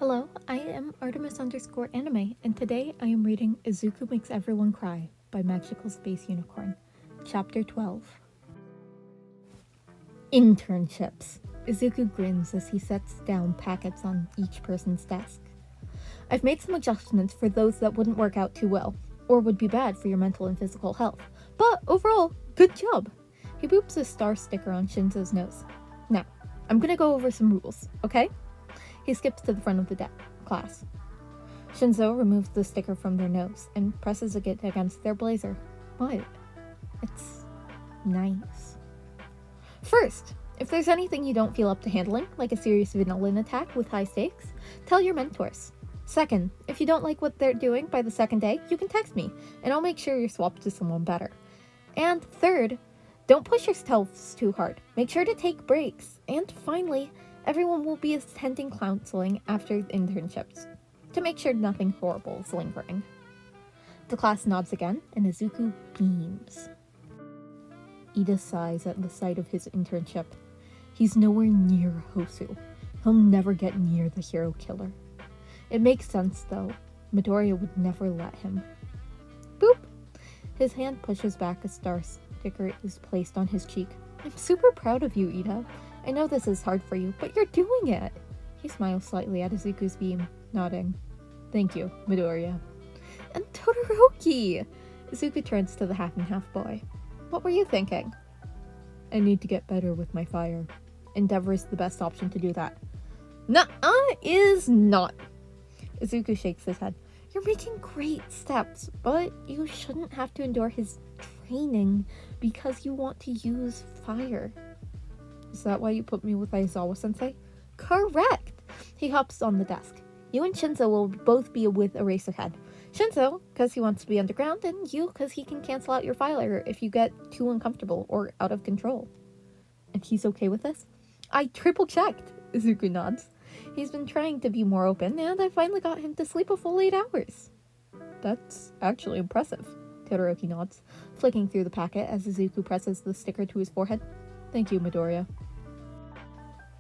Hello, I am Artemis_anime, and today I am reading Izuku Makes Everyone Cry by Magical Space Unicorn, Chapter 12. Internships. Izuku grins as he sets down packets on each person's desk. I've made some adjustments for those that wouldn't work out too well, or would be bad for your mental and physical health, but overall, good job! He boops a star sticker on Shinzo's nose. Now, I'm gonna go over some rules, okay? He skips to the front of the class. Shinzo removes the sticker from their nose and presses it against their blazer. What? It's nice. First, if there's anything you don't feel up to handling, like a serious villain attack with high stakes, tell your mentors. Second, if you don't like what they're doing by the second day, you can text me, and I'll make sure you're swapped to someone better. And third, don't push yourselves too hard. Make sure to take breaks. And finally, everyone will be attending counseling after internships, to make sure nothing horrible is lingering. The class nods again, and Izuku beams. Ida sighs at the sight of his internship. He's nowhere near Hosu. He'll never get near the hero killer. It makes sense, though. Midoriya would never let him. Boop! His hand pushes back a star sticker is placed on his cheek. I'm super proud of you, Ida. I know this is hard for you, but you're doing it! He smiles slightly at Izuku's beam, nodding. Thank you, Midoriya. And Todoroki! Izuku turns to the half-and-half boy. What were you thinking? I need to get better with my fire. Endeavor is the best option to do that. Nuh-uh is not! Izuku shakes his head. You're making great steps, but you shouldn't have to endure his training because you want to use fire. Is that why you put me with Aizawa-sensei? Correct! He hops on the desk. You and Shinzo will both be with Eraserhead. Shinzo, because he wants to be underground, and you, because he can cancel out your fire if you get too uncomfortable or out of control. And he's okay with this? I triple-checked, Izuku nods. He's been trying to be more open, and I finally got him to sleep a full 8 hours. That's actually impressive, Todoroki nods, flicking through the packet as Izuku presses the sticker to his forehead. Thank you, Midoriya.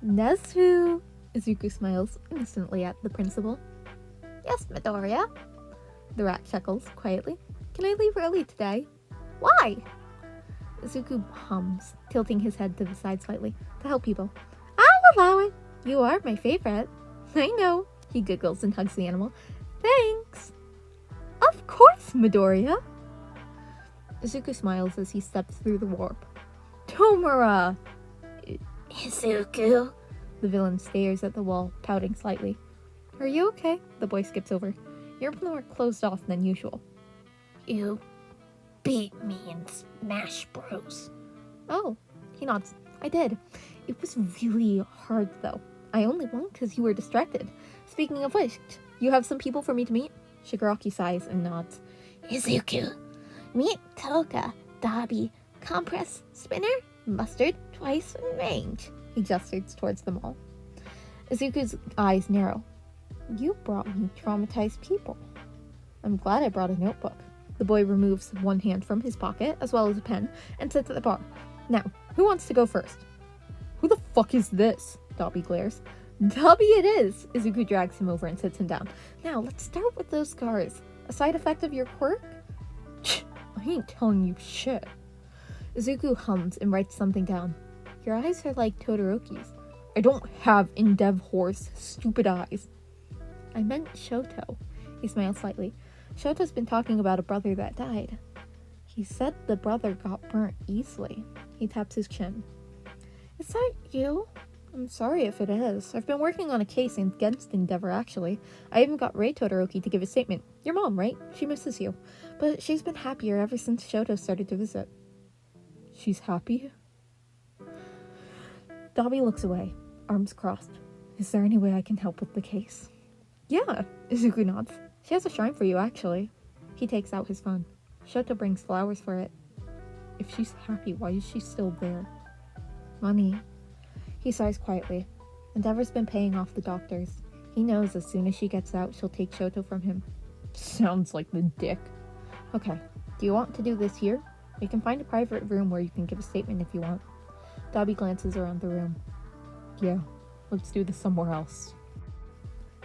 Nezu! Izuku smiles innocently at the principal. Yes, Midoriya. The rat chuckles quietly. Can I leave early today? Why? Izuku hums, tilting his head to the side slightly, to help people. I'll allow it. You are my favorite. I know. He giggles and hugs the animal. Thanks. Of course, Midoriya. Izuku smiles as he steps through the warp. Tomura! Izuku? The villain stares at the wall, pouting slightly. Are you okay? The boy skips over. You're more closed off than usual. You beat me in Smash Bros. Oh, he nods. I did. It was really hard, though. I only won because you were distracted. Speaking of which, you have some people for me to meet? Shigaraki sighs and nods. Izuku, meet Toka, Dabi, Compress, Spinner, Mustard, Twice, and Range. He gestures towards them all. Izuku's eyes narrow. You brought me traumatized people. I'm glad I brought a notebook. The boy removes one hand from his pocket, as well as a pen, and sits at the bar. Now, who wants to go first? Who the fuck is this? Dabi glares. Dabi it is! Izuku drags him over and sits him down. Now, let's start with those scars. A side effect of your quirk? I ain't telling you shit. Izuku hums and writes something down. Your eyes are like Todoroki's. I don't have Endev horse stupid eyes. I meant Shoto. He smiles slightly. Shoto's been talking about a brother that died. He said the brother got burnt easily. He taps his chin. Is that you? I'm sorry if it is. I've been working on a case against Endeavor, actually. I even got Rei Todoroki to give a statement. Your mom, right? She misses you. But she's been happier ever since Shoto started to visit. She's happy? Dabi looks away, arms crossed. Is there any way I can help with the case? Yeah, Izuku nods. She has a shrine for you, actually. He takes out his phone. Shoto brings flowers for it. If she's happy, why is she still there? Money. He sighs quietly. Endeavor's been paying off the doctors. He knows as soon as she gets out, she'll take Shoto from him. Sounds like the dick. Okay, do you want to do this here? We can find a private room where you can give a statement if you want. Dabi glances around the room. Yeah, let's do this somewhere else.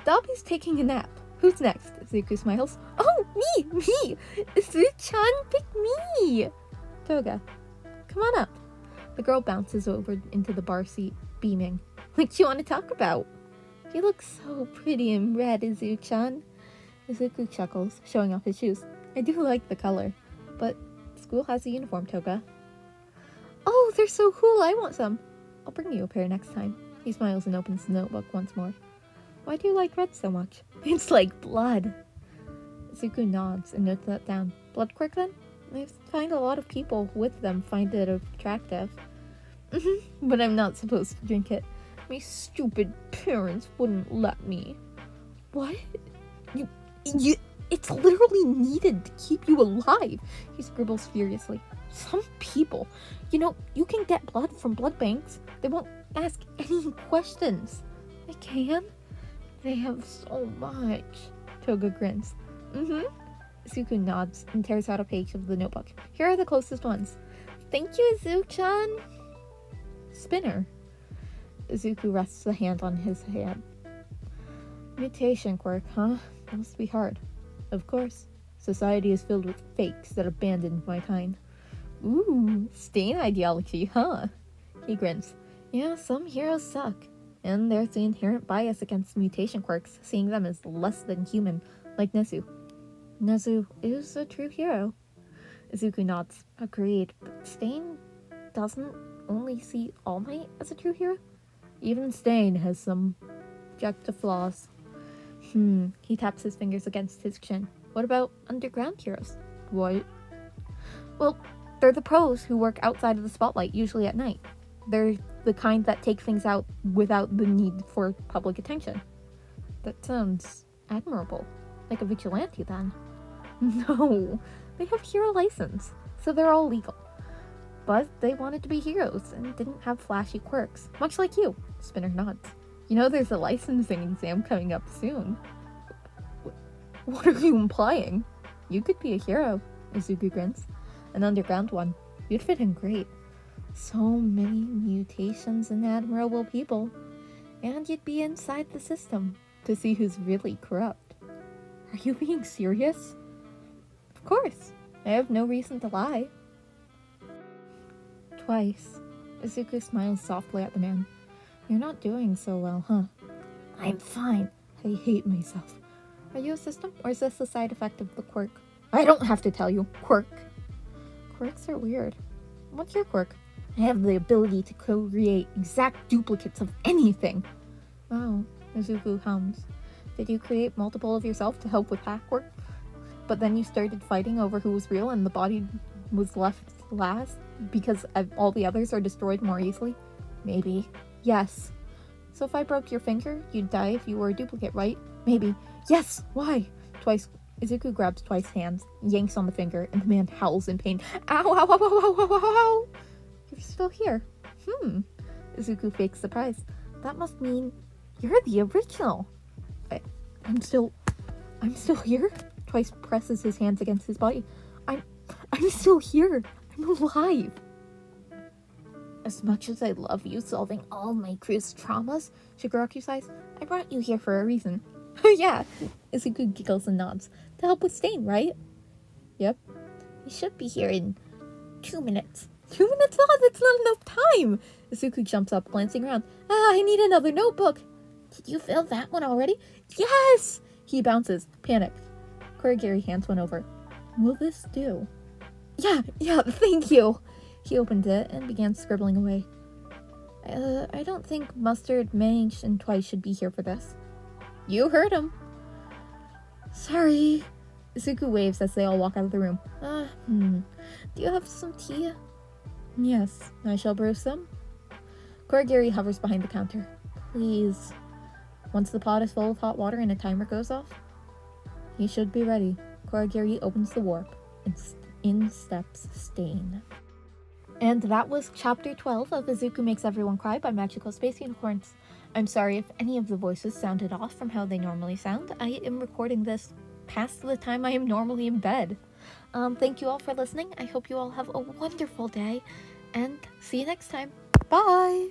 Dobby's taking a nap. Who's next? Izuku smiles. Oh, me! Izuku-chan, pick me! Toga, come on up. The girl bounces over into the bar seat, beaming. What you want to talk about? You look so pretty in red, Izuku-chan. Izuku chuckles, showing off his shoes. I do like the color, but school has a uniform, Toga. Oh, they're so cool, I want some. I'll bring you a pair next time. He smiles and opens the notebook once more. Why do you like red so much? It's like blood. Izuku nods and notes that down. Blood quirk then? I find a lot of people with them find it attractive. But I'm not supposed to drink it. My stupid parents wouldn't let me. What? You, it's literally needed to keep you alive. He scribbles furiously. Some people, you can get blood from blood banks. They won't ask any questions. I can? They have so much. Toga grins. Izuku nods and tears out a page of the notebook. Here are the closest ones. Thank you, Izuku-chan. Spinner. Izuku rests a hand on his hand. Mutation quirk, huh? That must be hard. Of course. Society is filled with fakes that abandoned my kind. Ooh, stain ideology, huh? He grins. Yeah, some heroes suck. And there's the inherent bias against mutation quirks, seeing them as less than human, like Nezu. Nezu is a true hero. Izuku nods. Agreed, but Stain doesn't only see All Might as a true hero? Even Stain has some objective flaws. He taps his fingers against his chin. What about underground heroes? What? Well, they're the pros who work outside of the spotlight, usually at night. They're the kind that take things out without the need for public attention. That sounds admirable. Like a vigilante, then. No, they have hero license, so they're all legal. But they wanted to be heroes and didn't have flashy quirks, much like you. Spinner nods. There's a licensing exam coming up soon. What are you implying? You could be a hero, Izuku grins. An underground one. You'd fit in great. So many mutations and admirable people. And you'd be inside the system to see who's really corrupt. Are you being serious? Of course. I have no reason to lie. Twice. Izuku smiles softly at the man. You're not doing so well, huh? I'm fine. I hate myself. Are you a system, or is this a side effect of the quirk? I don't have to tell you. Quirk. Quirks are weird. What's your quirk? I have the ability to create exact duplicates of anything. Oh, Izuku hums. Did you create multiple of yourself to help with hack work? But then you started fighting over who was real and the body was left last because all the others are destroyed more easily? Maybe. Yes. So if I broke your finger, you'd die if you were a duplicate, right? Maybe. Yes! Why? Twice. Izuku grabs Twice's hands, yanks on the finger, and the man howls in pain. Ow, ow, ow, ow, ow, ow, ow, ow! You're still here. Izuku fakes surprise. That must mean you're the original. I'm still here? Twice presses his hands against his body. I'm still here. I'm alive. As much as I love you solving all my crew's traumas, Shigaraki sighs, I brought you here for a reason. Yeah, Izuku giggles and nods. To help with Stain, right? Yep. We should be here in 2 minutes. 2 minutes? Oh, that's not enough time! Izuku jumps up, glancing around. I need another notebook. Did you fill that one already? Yes! He bounces, panicked. Kurogiri hands one over. Will this do? Yeah, thank you! He opened it and began scribbling away. I don't think Mustard, Mange, and Twice should be here for this. You heard him. Sorry. Izuku waves as they all walk out of the room. Do you have some tea? Yes, I shall brew some. Kurogiri hovers behind the counter. Please. Once the pot is full of hot water and a timer goes off, he should be ready. Kurogiri opens the warp, and in steps Stain. And that was Chapter 12 of Izuku Makes Everyone Cry by Magical Space Unicorns. I'm sorry if any of the voices sounded off from how they normally sound. I am recording this past the time I am normally in bed. Thank you all for listening. I hope you all have a wonderful day, and see you next time. Bye!